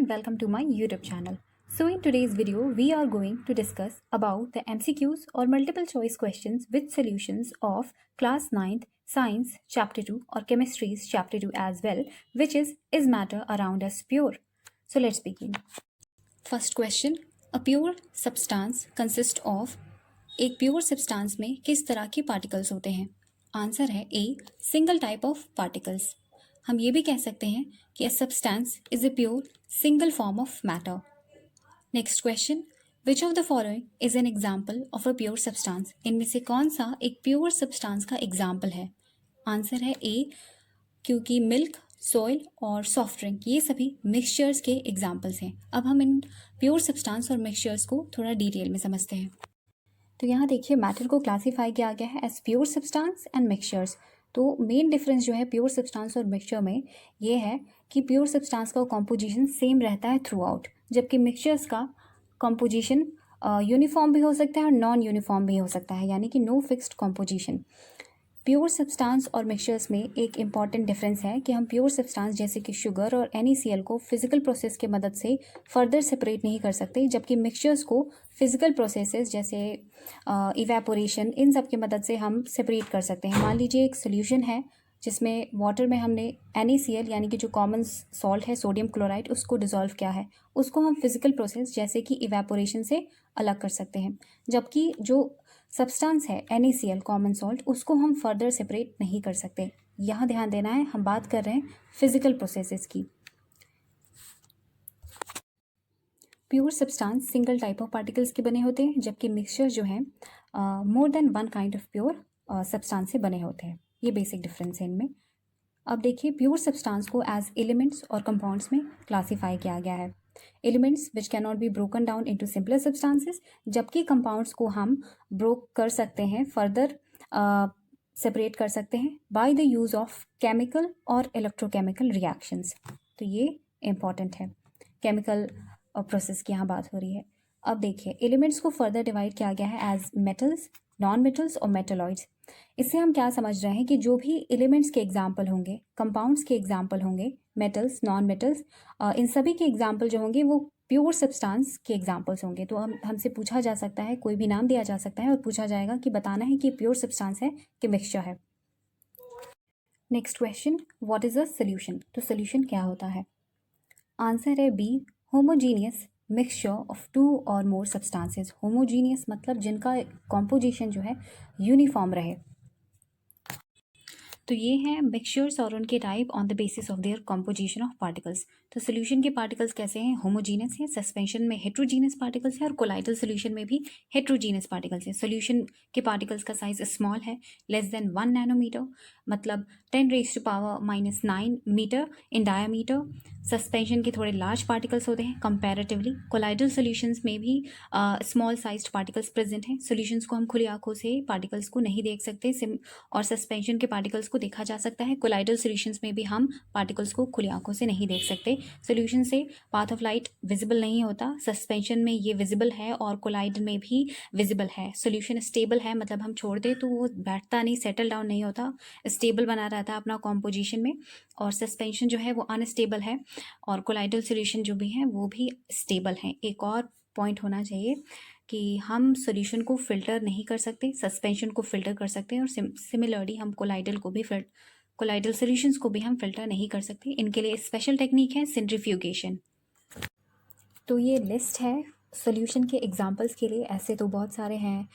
and welcome to my YouTube channel. So in today's video, we are going to discuss about the MCQs or multiple choice questions with solutions of class 9th Science Chapter 2 or Chemistry's Chapter 2 as well, which is matter around us pure? So let's begin. First question, a pure substance consists of, एक pure substance में किस तरह के particles होते हैं? Answer है ए, single type of particles. हम ये भी कह सकते हैं कि a substance is a pure single form of matter. Next question, which of the following is an example of a pure substance? इनमें से कौन सा एक प्योर सब्सटेंस का एग्जाम्पल है? आंसर है ए, क्योंकि मिल्क, सॉइल और सॉफ्ट ड्रिंक ये सभी मिक्सचर्स के एग्जाम्पल्स हैं। अब हम इन प्योर सब्सटेंस और मिक्सचर्स को थोड़ा डिटेल में समझते हैं। तो यहाँ देखिए, मैटर को क्लासीफाई किया गया है as pure substance and mixtures. तो मेन डिफरेंस जो है प्योर सब्सटेंस और मिक्सचर में ये है कि प्योर सब्सटेंस का कॉम्पोजिशन सेम रहता है थ्रू आउट, जबकि मिक्सचर्स का कॉम्पोजिशन यूनिफॉर्म भी हो सकता है और नॉन यूनिफॉर्म भी हो सकता है, यानी कि no fixed composition. Pure substance और मिक्सचर्स में एक इम्पॉर्टेंट डिफरेंस है कि हम प्योर सब्सटेंस जैसे कि शुगर और NaCl को फिजिकल प्रोसेस की मदद से फर्दर सेपरेट नहीं कर सकते, जबकि मिक्सचर्स को फिजिकल प्रोसेसेस जैसे इवेपोरेशन इन सब की मदद से हम सेपरेट कर सकते हैं। मान लीजिए एक सोल्यूशन है जिसमें वाटर में हमने NaCl यानी कि जो कॉमन सॉल्ट है सोडियम क्लोराइड उसको डिज़ोल्व किया है, उसको हम फिजिकल प्रोसेस जैसे कि इवेपोरेशन से अलग कर सकते हैं, जबकि जो सब्सटेंस है NaCl कॉमन सॉल्ट उसको हम फर्दर सेपरेट नहीं कर सकते। यहाँ ध्यान देना है, हम बात कर रहे हैं फिजिकल प्रोसेसेस की। Pure substance single type of particles के बने होते हैं, जबकि मिक्सचर जो है more than one kind of pure substance से बने होते हैं। ये बेसिक डिफरेंस है इनमें। अब देखिए, प्योर सब्सटेंस को एज एलिमेंट्स और कंपाउंड्स में क्लासीफाई किया गया है। Elements which can not be broken down into simpler substances, जबकि कंपाउंड्स को हम ब्रोक कर सकते हैं, फर्दर सेपरेट कर सकते हैं by the use of chemical और इलेक्ट्रोकेमिकल रिएक्शंस। तो ये इंपॉर्टेंट है, केमिकल प्रोसेस की यहाँ बात हो रही है। अब देखिए, एलिमेंट्स को फर्दर डिवाइड किया गया है एज मेटल्स, नॉन मेटल्स और मेटलॉइड्स। इससे हम क्या समझ रहे हैं कि जो भी एलिमेंट्स के एग्जाम्पल होंगे, कंपाउंड्स के एग्जाम्पल होंगे, मेटल्स, नॉन मेटल्स, इन सभी के एग्जाम्पल जो होंगे वो प्योर सब्सटेंस के एग्जाम्पल्स होंगे। तो हमसे पूछा जा सकता है, कोई भी नाम दिया जा सकता है और पूछा जाएगा कि बताना है कि प्योर सब्सटेंस है कि मिक्सचर है। Next question, what is a solution? तो सोल्यूशन क्या होता है? आंसर है B, homogeneous mixture of two or more substances. Homogeneous मतलब जिनका कॉम्पोजिशन जो है यूनिफॉर्म रहे। तो ये हैं मिक्सचर्स और उनके type on the basis of their composition of particles. तो सोल्यूशन के पार्टिकल्स कैसे हैं? होमोजीनस है, सस्पेंशन में हेट्रोजीनस पार्टिकल्स है और कोलाइडल सोल्यूशन में भी हेट्रोजीनस पार्टिकल्स है। सोल्यूशन के पार्टिकल्स का साइज स्मॉल है, लेस देन 1 नैनोमीटर, मतलब 10⁻⁹ मीटर इन डायामीटर। सस्पेंशन के थोड़े लार्ज पार्टिकल्स होते हैं कंपैरेटिवली। कोलाइडल सोल्यूशंस में भी स्मॉल साइज्ड पार्टिकल्स प्रेजेंट हैं। सोल्यूशंस को हम खुली आंखों से पार्टिकल्स को नहीं देख सकते, और सस्पेंशन के पार्टिकल्स को देखा जा सकता है। कोलाइडल सॉल्यूशंस में भी हम पार्टिकल्स को खुली आंखों से नहीं देख सकते। सॉल्यूशन से पाथ ऑफ लाइट विजिबल नहीं होता। सस्पेंशन में ये विजिबल है और कोलाइडल में भी विजिबल है। सॉल्यूशन स्टेबल है, मतलब हम छोड़ दें तो वो बैठता नहीं, सेटल डाउन नहीं होता, स्टेबल बना रहता है अपना कॉम्पोजिशन में। और सस्पेंशन जो है वो अनस्टेबल है और कोलाइडल सॉल्यूशन जो भी है वो भी स्टेबल है। एक और पॉइंट होना चाहिए कि हम सॉल्यूशन को फ़िल्टर नहीं कर सकते, सस्पेंशन को फ़िल्टर कर सकते हैं, और सिमिलरली हम कोलाइडल सॉल्यूशंस को भी हम फ़िल्टर नहीं कर सकते। इनके लिए स्पेशल टेक्निक है सेंट्रीफ्यूगेशन। तो ये लिस्ट है सॉल्यूशन के एग्जांपल्स के लिए। ऐसे तो बहुत सारे हैं,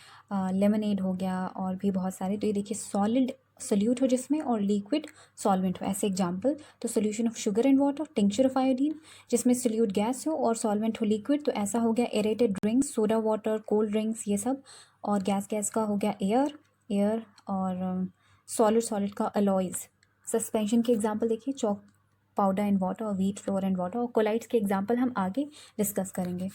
लेमनेड हो गया और भी बहुत सारे। तो ये देखिए, सॉलिड सोल्यूट हो जिसमें और लिक्विड सॉल्वेंट हो, ऐसे एग्जांपल। तो solution of sugar and water, tincture of iodine जिसमें सोल्यूट गैस हो और सॉल्वेंट हो लिक्विड, तो ऐसा हो गया aerated drinks, soda water, cold drinks, ये सब। और गैस का हो गया एयर और सॉलिड का अलॉयज़। सस्पेंशन के एग्जाम्पल देखिए, चॉक पाउडर एंड वाटर और व्हीट फ्लोर एंड वाटर। और कोलाइड्स के एग्जाम्पल हम आगे डिस्कस करेंगे।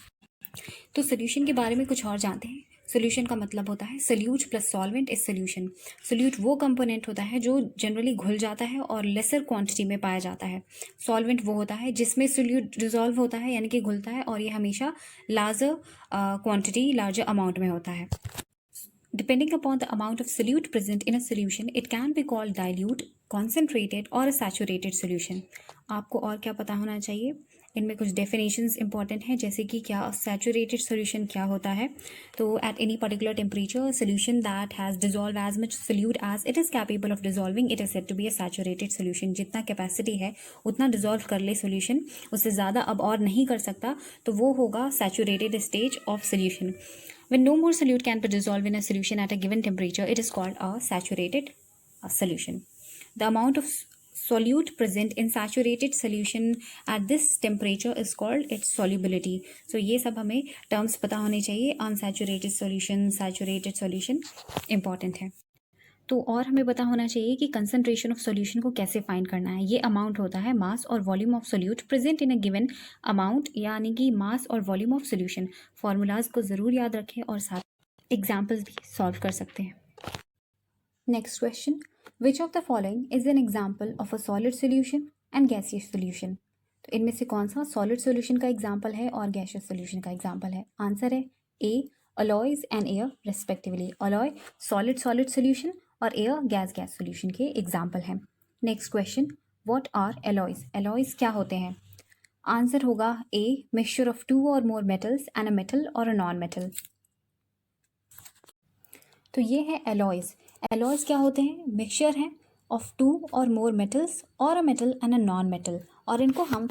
तो सोल्यूशन के बारे में कुछ और जानते हैं। सोल्यूशन का मतलब होता है solute plus solvent is solution. Solute वो कंपोनेंट होता है जो जनरली घुल जाता है और लेसर क्वांटिटी में पाया जाता है। सॉल्वेंट वो होता है जिसमें सोल्यूट डिजॉल्व होता है, यानी कि घुलता है, और ये हमेशा लार्जर क्वांटिटी, लार्जर अमाउंट में होता है। Depending upon the amount of solute present in a solution, it can be called dilute, concentrated or a saturated solution. आपको और क्या पता होना चाहिए? इनमें कुछ डेफिनेशंस इंपॉर्टेंट हैं, जैसे कि क्या सैचुरेटेड सोल्यूशन क्या होता है। तो at any particular temperature solution that has dissolve as much solute as it is capable of dissolving it is said to be a saturated solution. जितना कैपेसिटी है उतना डिजॉल्व कर ले सोल्यूशन, उससे ज़्यादा अब और नहीं कर सकता, तो वो होगा saturated stage of solution. When no more solute can be dissolved in a solution at a given temperature, it is called a saturated solution. The amount of solute present in saturated solution at this temperature is called its solubility. So ये सब हमें terms पता होने चाहिए। unsaturated solution, saturated solution important है। तो और हमें पता होना चाहिए कि कंसंट्रेशन ऑफ सॉल्यूशन को कैसे फाइंड करना है। ये अमाउंट होता है मास और volume of solute present in a given amount, यानी कि मास और वॉल्यूम ऑफ सोल्यूशन। फॉर्मूलाज को ज़रूर याद रखें और साथ एग्जाम्पल्स भी सॉल्व कर सकते हैं। Next question, which of the following is an example of a solid solution and gaseous solution. तो इनमें से कौन सा सॉलिड सोल्यूशन का एग्जाम्पल है और गैसियस सोल्यूशन का एग्जाम्पल है। आंसर है A, alloys and air respectively. Alloy solid solid solution और एयर गैस गैस सोल्यूशन के एग्जाम्पल हैं। Next question, what are alloys. Alloys क्या होते हैं। आंसर होगा ए, mixture of two or more metals and a metal और a non metal. तो ये है एलॉयज। एलॉयज क्या होते हैं, मिक्सचर हैं of two or more metals और a metal and a non metal, और इनको हम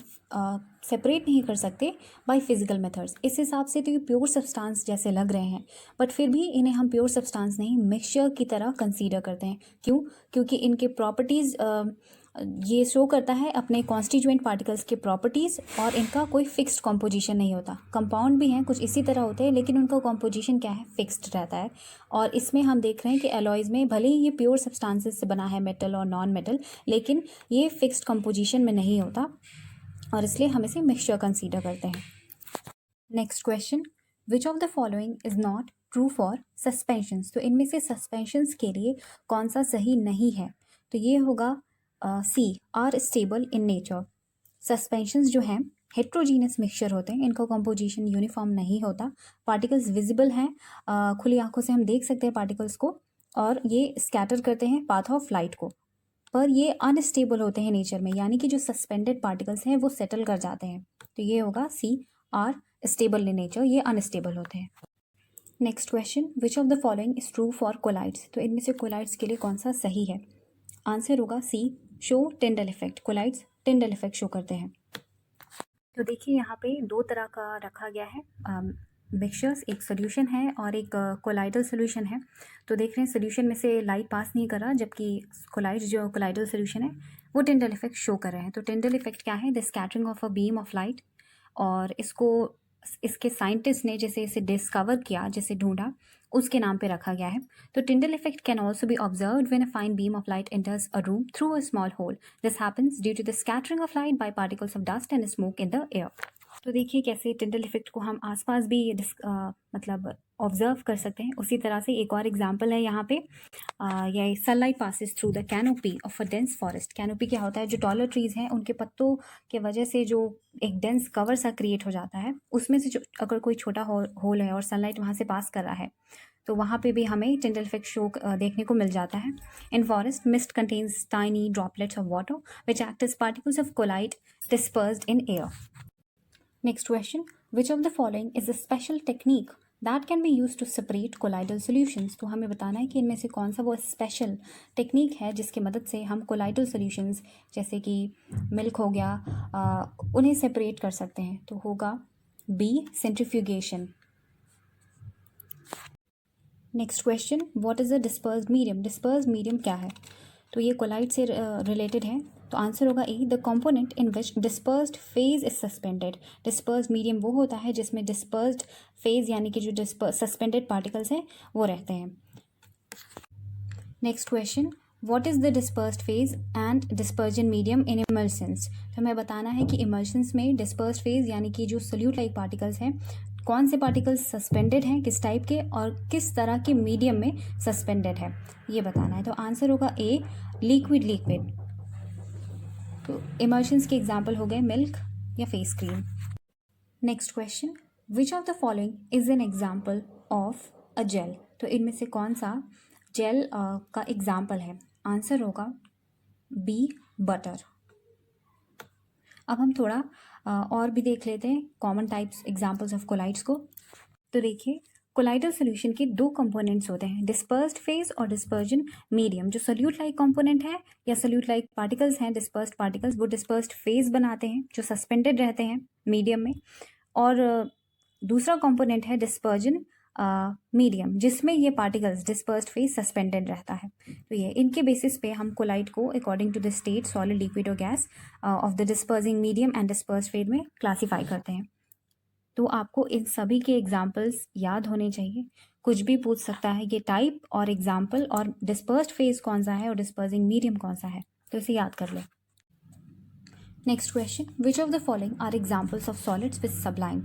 सेपरेट नहीं कर सकते बाय फिजिकल मेथड्स। इस हिसाब से तो ये प्योर सब्सटेंस जैसे लग रहे हैं, बट फिर भी इन्हें हम प्योर सब्सटेंस नहीं मिक्सचर की तरह कंसीडर करते हैं। क्यों, क्योंकि इनके प्रॉपर्टीज़ ये शो करता है अपने कॉन्स्टिट्यूएंट पार्टिकल्स के प्रॉपर्टीज़, और इनका कोई फिक्स्ड कॉम्पोजिशन नहीं होता। कंपाउंड भी हैं कुछ इसी तरह होते हैं, लेकिन उनका कॉम्पोजिशन क्या है, फिक्स्ड रहता है। और इसमें हम देख रहे हैं कि एलॉयज़ में भले ही ये प्योर सब्सटेंसेस से बना है, मेटल और नॉन मेटल, लेकिन ये फिक्स्ड कॉम्पोजिशन में नहीं होता, और इसलिए हम इसे मिक्सचर कंसीडर करते हैं। Next question, which of the following is not true for suspensions. तो इनमें से सस्पेंशंस के लिए कौन सा सही नहीं है। तो ये होगा C, are stable in nature. Suspensions जो हैं हेट्रोजीनियस मिक्सचर होते हैं, इनका कॉम्पोजिशन यूनिफॉर्म नहीं होता। पार्टिकल्स विजिबल हैं, खुली आंखों से हम देख सकते हैं पार्टिकल्स को, और ये स्कैटर करते हैं पाथ ऑफ लाइट को, पर ये अनस्टेबल होते हैं नेचर में, यानी कि जो सस्पेंडेड पार्टिकल्स हैं वो सेटल कर जाते हैं। तो ये होगा C, are stable in nature, ये अनस्टेबल होते हैं। Next question, which of the following is true for colloids. तो इनमें से कोलाइड्स के लिए कौन सा सही है। आंसर होगा C, show Tyndall effect. Colloids Tyndall effect show करते हैं। तो देखिए यहाँ पे दो तरह का रखा गया है मिक्सचर्स, एक सोल्यूशन है और एक कोलाइडल सोल्यूशन है। तो देख रहे हैं सोल्यूशन में से लाइट पास नहीं कर रहा, जबकि कोलाइड्स जो कोलाइडल सोल्यूशन है वो टिंडल इफेक्ट शो कर रहे हैं। तो टिंडल इफेक्ट क्या है, the scattering of a beam of light, और इसको इसके साइंटिस्ट ने जैसे इसे डिस्कवर किया, जैसे ढूंढा, उसके नाम पे रखा गया है। तो Tyndall effect can also be observed when a fine beam of light enters a room through a small hole. This happens due to the scattering of light by particles of dust and smoke in the air. तो देखिए कैसे Tyndall effect को हम आसपास भी मतलब observe कर सकते हैं। उसी तरह से एक और एग्जांपल है यहाँ पे, ये sunlight passes through the canopy of a dense forest. Canopy क्या होता है, जो टॉलर ट्रीज़ हैं उनके पत्तों के वजह से जो एक डेंस कवर सा क्रिएट हो जाता है, उसमें से जो अगर कोई छोटा होल है और सनलाइट वहाँ से पास कर रहा है, तो वहाँ पे भी हमें टिंडल इफेक्ट शो देखने को मिल जाता है। In forest mist contains tiny droplets of water which act as particles of colloid dispersed in air. Next question, which of the following is a special technique that can be used to separate colloidal solutions। तो हमें बताना है कि इनमें से कौन सा वो स्पेशल टेक्निक है जिसकी मदद से हम कोलाइडल सॉल्यूशंस जैसे कि मिल्क हो गया उन्हें सेपरेट कर सकते हैं। तो होगा B, centrifugation. Next question, what is a dispersed medium. Dispersed medium क्या है, तो ये कोलाइड से रिलेटेड है। तो आंसर होगा A, the component in which dispersed phase is suspended. Dispersed medium वो होता है जिसमें डिस्पर्स्ड फेज यानी कि जो सस्पेंडेड पार्टिकल्स हैं वो रहते हैं। Next question, what is the dispersed phase and dispersion medium in emulsions. तो हमें बताना है कि इमल्शंस में डिस्पर्स्ड फेज यानी कि जो सोल्यूट लाइक पार्टिकल्स हैं, कौन से पार्टिकल्स सस्पेंडेड हैं, किस टाइप के, और किस तरह के मीडियम में सस्पेंडेड है, ये बताना है। तो आंसर होगा ए, लिक्विड लिक्विड। तो इमल्शंस के एग्जाम्पल हो गए मिल्क या face cream. Next question, which of the following is an example of a gel. तो इनमें से कौन सा जेल का एग्जाम्पल है। आंसर होगा बी, बटर। अब हम थोड़ा और भी देख लेते हैं common types examples of colloids को। तो देखिए, कोलाइडल सोल्यूशन के दो कंपोनेंट्स होते हैं, डिस्पर्स्ड फेज और डिस्पर्जन मीडियम। जो सोल्यूट लाइक कंपोनेंट है या सोल्यूट लाइक पार्टिकल्स हैं, डिस्पर्स्ड पार्टिकल्स, वो डिस्पर्स्ड फेज बनाते हैं जो सस्पेंडेड रहते हैं मीडियम में। और दूसरा कंपोनेंट है डिस्पर्जन मीडियम, जिसमें ये पार्टिकल्स डिस्पर्स्ड फेज सस्पेंडेड रहता है। तो ये इनके बेसिस पे हम कोलाइड को according to the state solid, liquid और gas of the dispersing medium and dispersed phase में क्लासीफाई करते हैं। तो आपको इन सभी के एग्जाम्पल्स याद होने चाहिए। कुछ भी पूछ सकता है ये टाइप और एग्जाम्पल, और डिस्पर्स्ड फेज कौन सा है और डिस्पर्सिंग मीडियम कौन सा है, तो इसे याद कर ले। Next question, which of the following are examples of solids with sublime.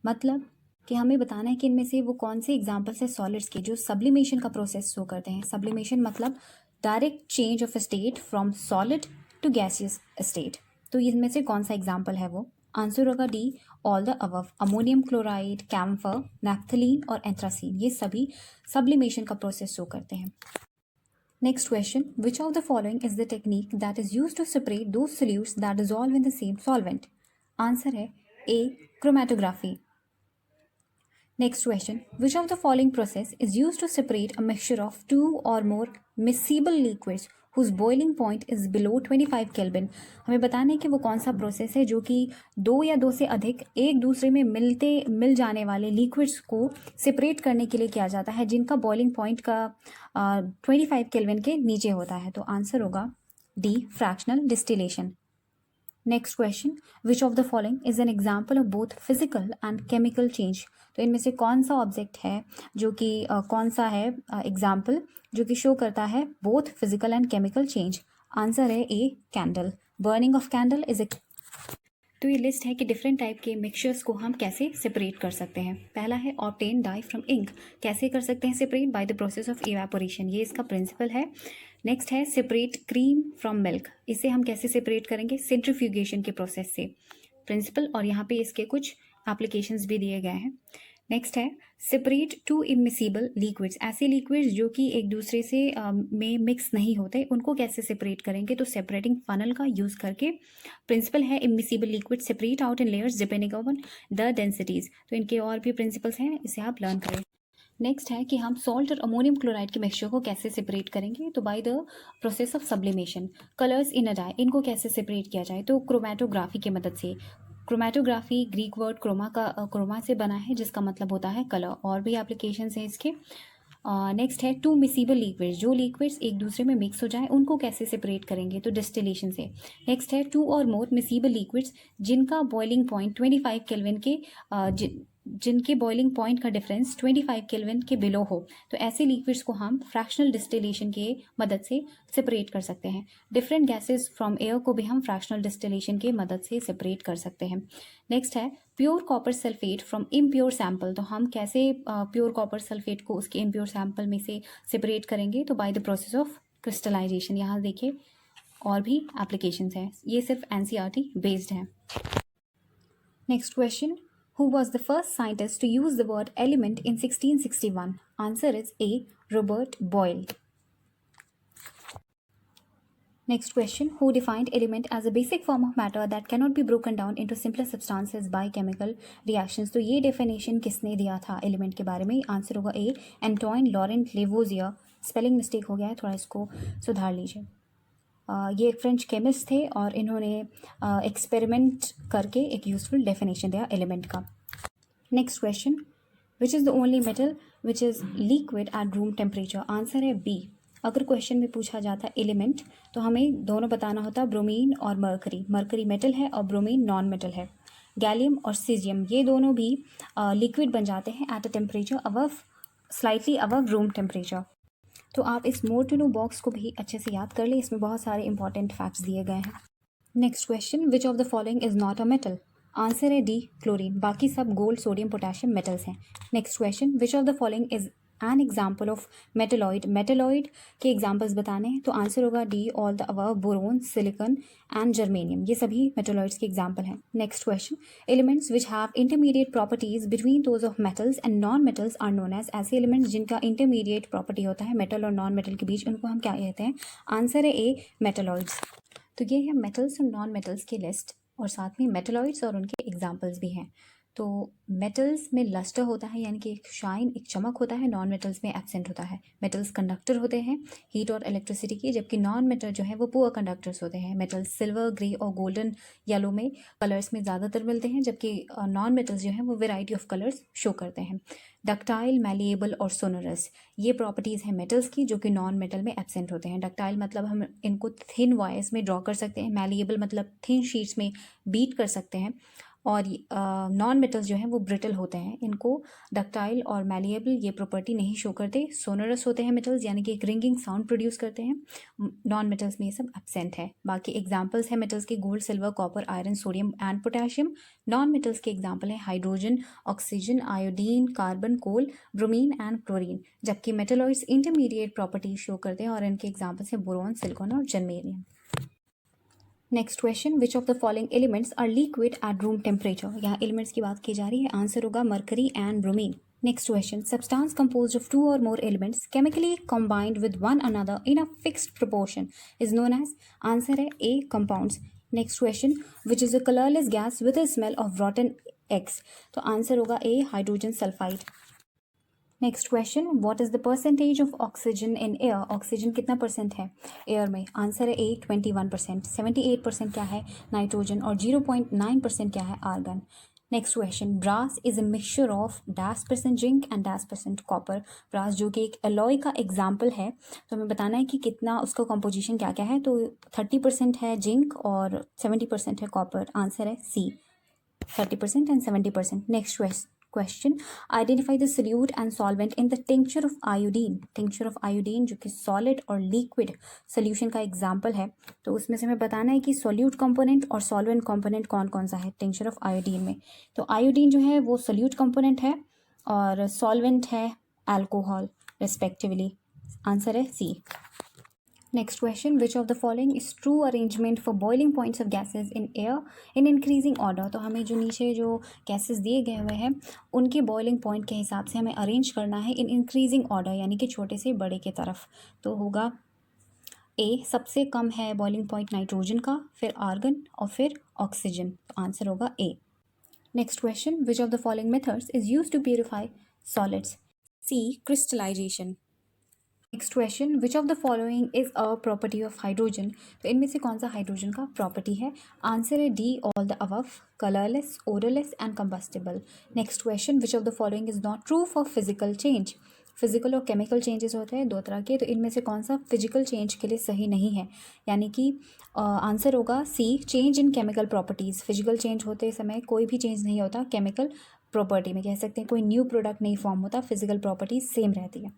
मतलब कि हमें बताना है कि इनमें से वो कौन से एग्जाम्पल्स है सॉलिड्स के जो सब्लिमेशन का प्रोसेस शो करते हैं। सब्लिमेशन मतलब direct change of state from solid to gaseous state. तो इनमें से कौन सा एग्जाम्पल है वो? आंसर होगा D, all the above. Ammonium chloride, camphor, naphthalene और एंथ्रासीन, ये सभी सब्लिमेशन का प्रोसेस शो करते हैं। Next question, which of the following is the technique that is used to separate those solutes that dissolve in the same solvent. Answer है A, chromatography. Next question, which of the following process is used to separate a mixture of two or more miscible liquids whose boiling point is below 25 Kelvin। हमें बताना है कि वो कौन सा process है जो कि दो या दो से अधिक एक दूसरे में मिल जाने वाले लिक्विड्स को सेपरेट करने के लिए किया जाता है, जिनका बॉइलिंग पॉइंट का 25 केल्विन के नीचे होता है। तो आंसर होगा D, fractional distillation. Next question, which of the following is an example of both physical and chemical change. तो इनमें से कौन सा ऑब्जेक्ट है जो कि कौन सा है एग्जाम्पल जो कि शो करता है both physical and chemical change. Answer है A, candle. Burning of candle is A. तो ये लिस्ट है कि डिफरेंट टाइप के मिक्सचर्स को हम कैसे सेपरेट कर सकते हैं। पहला है ऑब्टेन डाई फ्रॉम इंक। कैसे कर सकते हैं separate? Bye the process of evaporation, ये इसका प्रिंसिपल है। नेक्स्ट है सेपरेट क्रीम फ्रॉम मिल्क। इसे हम कैसे सेपरेट करेंगे? सेंट्रीफ्यूगेशन के प्रोसेस से, प्रिंसिपल। और यहाँ पे इसके कुछ एप्लीकेशंस भी दिए गए हैं। नेक्स्ट है सेपरेट टू इमिसिबल लिक्विड्स। ऐसे लिक्विड्स जो कि एक दूसरे से में मिक्स नहीं होते, उनको कैसे सेपरेट करेंगे? तो सेपरेटिंग फनल का यूज़ करके। प्रिंसिपल है immiscible liquid separate out in layers depending on the densities. तो इनके और भी प्रिंसिपल्स हैं, इसे आप लर्न करें। नेक्स्ट है कि हम सॉल्ट और अमोनियम क्लोराइड के मिक्सचर को कैसे सेपरेट करेंगे? तो by the process of sublimation. Colours in a dye, इनको कैसे सेपरेट किया जाए? तो क्रोमेटोग्राफी की मदद से। क्रोमेटोग्राफी ग्रीक वर्ड क्रोमा से बना है, जिसका मतलब होता है कलर। और भी एप्लीकेशंस हैं इसके। नेक्स्ट है टू मिसिबल लिक्विड्स। जो लिक्विड्स एक दूसरे में मिक्स हो जाए उनको कैसे सेपरेट करेंगे? तो डिस्टिलेशन से। नेक्स्ट है to or more miscible liquids जिनका बॉइलिंग पॉइंट 25 केल्विन के जिनके बॉइलिंग पॉइंट का डिफरेंस 25 केल्विन के बिलो हो, तो ऐसे लिक्विड्स को हम फ्रैक्शनल डिस्टिलेशन के मदद से सेपरेट कर सकते हैं। डिफरेंट गैसेस फ्रॉम एयर को भी हम फ्रैक्शनल डिस्टिलेशन के मदद से सेपरेट कर सकते हैं। नेक्स्ट है pure copper sulphate from impure sample. तो हम कैसे प्योर कॉपर सल्फेट को उसके इम्प्योर सैंपल में से सेपरेट करेंगे? तो by the process of crystallisation. यहाँ देखिए और भी एप्लीकेशंस हैं, ये सिर्फ एनसीईआरटी बेस्ड है। Next question, who was the first scientist to use the word element in 1661? Answer is A, Robert Boyle. Next question, who defined element as a basic form of matter that cannot be broken down into simpler substances by chemical reactions? तो ये definition किसने दिया था element के बारे में? Answer होगा A, Antoine Laurent Lavoisier. Spelling mistake हो गया है, थोड़ा इसको सुधार लीजिए। ये फ्रेंच केमिस्ट थे और इन्होंने एक्सपेरिमेंट करके एक यूजफुल डेफिनेशन दिया एलिमेंट का। Next question, which is the only metal which is liquid at room temperature? Answer है बी। अगर क्वेश्चन में पूछा जाता है एलिमेंट तो हमें दोनों बताना होता है, ब्रोमीन और मरकरी। मरकरी मेटल है और ब्रोमीन नॉन मेटल है। गैलियम और सीजियम ये दोनों भी लिक्विड बन जाते हैं at a temperature above, slightly above room temperature. तो आप इस मोर टू नो बॉक्स को भी अच्छे से याद कर ले, इसमें बहुत सारे इंपॉर्टेंट फैक्ट्स दिए गए हैं। Next question, which of the following is not a metal? Answer है डी, क्लोरीन। बाकी सब गोल्ड, सोडियम, पोटेशियम मेटल्स हैं। Next question, which of the following is an example of metalloid? Metalloid के examples बताने हैं, तो आंसर होगा D, all the above, boron, silicon and germanium. ये सभी मेटेलॉइड्स के एग्जाम्पल हैं। Next question, elements which have intermediate properties between those of metals and non metals are known as. ऐसे एलिमेंट्स जिनका इंटरमीडिएट प्रॉपर्टी होता है metal और non metal के बीच, उनको हम क्या कहते हैं? आंसर है ए, मेटेलॉइड्स। तो ये है मेटल्स और नॉन मेटल्स की लिस्ट, और साथ में मेटलॉइड्स और उनके एग्जाम्पल्स भी हैं। तो मेटल्स में लस्टर होता है, यानी कि एक शाइन, एक चमक होता है। नॉन मेटल्स में एब्सेंट होता है। मेटल्स कंडक्टर होते हैं हीट और इलेक्ट्रिसिटी की, जबकि नॉन मेटल जो है वो पुअर कंडक्टर्स होते हैं। मेटल्स सिल्वर, ग्रे और गोल्डन येलो में कलर्स में ज़्यादातर मिलते हैं, जबकि नॉन मेटल्स जो हैं वो वेराइटी ऑफ कलर्स शो करते हैं। डक्टाइल, मैलिएबल और सोनरस, ये प्रॉपर्टीज़ हैं मेटल्स की, जो कि नॉन मेटल में एब्सेंट होते हैं। डक्टाइल मतलब हम इनको थिन वायर्स में ड्रॉ कर सकते हैं। मैलिएबल मतलब थिन शीट्स में बीट कर सकते हैं। और नॉन मेटल्स जो हैं वो ब्रिटल होते हैं, इनको डक्टाइल और मैलिएबल ये प्रॉपर्टी नहीं शो करते। सोनरस होते हैं मेटल्स, यानी कि एक रिंगिंग साउंड प्रोड्यूस करते हैं। नॉन मेटल्स में ये सब एब्सेंट है। बाकी एग्जांपल्स हैं मेटल्स के gold, silver, copper, iron, sodium and potassium. Non metals के एग्जांपल है hydrogen, oxygen, iodine, carbon, coal, bromine and chlorine. जबकि मेटलॉइड्स इंटरमीडिएट प्रॉपर्टीज शो करते हैं, और इनके एग्जांपल्स हैं बोरॉन, सिलिकॉन और germanium. Next question, which of the following elements are liquid at room temperature. यहाँ एलिमेंट्स की बात की जा रही है। आंसर होगा mercury and bromine. Next question, substance composed of 2 or more elements chemically combined with one another in a fixed proportion is known as। Answer है A, compounds. Next question, which is a colourless gas with a smell of rotten eggs. तो answer होगा A, hydrogen sulphide. Next question, what is the percentage of oxygen in air. Oxygen कितना percent है air में। Answer है A, 21%। 78% क्या है nitrogen, और 0.9% क्या है argon. Next question, brass is a mixture of %% zinc and %% copper. Brass जो कि एक एलॉय का एग्जाम्पल है, तो हमें बताना है कि कितना उसका कॉम्पोजिशन क्या क्या है। तो 30% है जिंक और 70% है कॉपर। आंसर है सी, 30% and 70%। Next question, identify the solute and solvent in the tincture of iodine. Tincture of iodine जो कि सॉलिड और लिक्विड सोल्यूशन का एग्जाम्पल है, तो उसमें से हमें बताना है कि सोल्यूट कंपोनेंट और सॉल्वेंट कंपोनेंट कौन कौन सा है टिंक्चर ऑफ आयोडीन में। तो आयोडीन जो है वो सोल्यूट कंपोनेंट है, और सॉल्वेंट है अल्कोहल रिस्पेक्टिवली। आंसर है C. Next question, which of the following is true arrangement for boiling points of gases in air in increasing order. तो हमें जो नीचे जो गैसेज दिए गए हुए हैं उनके बॉइलिंग पॉइंट के हिसाब से हमें अरेंज करना है इन इंक्रीजिंग ऑर्डर, यानी कि छोटे से बड़े की तरफ। तो होगा ए, सबसे कम है बॉइलिंग पॉइंट नाइट्रोजन का, फिर आर्गन और फिर ऑक्सीजन। तो आंसर होगा A. Next question, which of the following methods is use to purify solids. C, crystallization. Next question, which of the following is a property of hydrogen. तो इनमें से कौन सा हाइड्रोजन का प्रॉपर्टी है। आंसर है D, all the above, colourless, odourless and combustible. Next question, which of the following is not true for physical change. Physical और chemical changes होते हैं दो तरह के, तो इनमें से कौन सा फिजिकल चेंज के लिए सही नहीं है, यानी कि आंसर होगा C, change in chemical properties. Physical change होते समय कोई भी चेंज नहीं होता, केमिकल प्रॉपर्टी में कह सकते हैं कोई न्यू प्रोडक्ट नहीं फॉर्म होता, फिजिकल प्रॉपर्टीज सेम रहती है।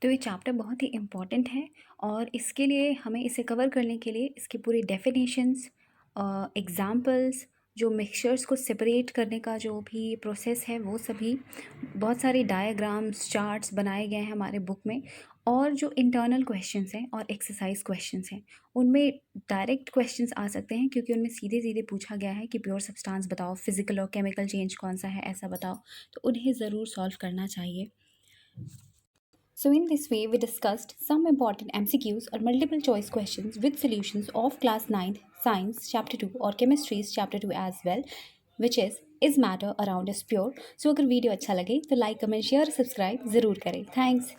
तो ये चैप्टर बहुत ही इम्पॉर्टेंट है, और इसके लिए हमें इसे कवर करने के लिए इसकी पूरी डेफिनेशंस, एग्जाम्पल्स, जो मिक्सचर्स को सेपरेट करने का जो भी प्रोसेस है वो सभी, बहुत सारे डायग्राम्स, चार्ट्स बनाए गए हैं हमारे बुक में। और जो इंटरनल क्वेश्चंस हैं और एक्सरसाइज क्वेश्चंस हैं उनमें डायरेक्ट क्वेश्चंस आ सकते हैं, क्योंकि उनमें सीधे सीधे पूछा गया है कि प्योर सब्सटेंस बताओ, फिजिकल और केमिकल चेंज कौन सा है ऐसा बताओ, तो उन्हें ज़रूर सॉल्व करना चाहिए। So in this way, we discussed some important MCQs or multiple choice questions with solutions of class 9th science chapter 2 और chemistry's chapter 2 as well, which is matter around is pure। So अगर video अच्छा लगे तो like, comment, share, subscribe ज़रूर करें। Thanks.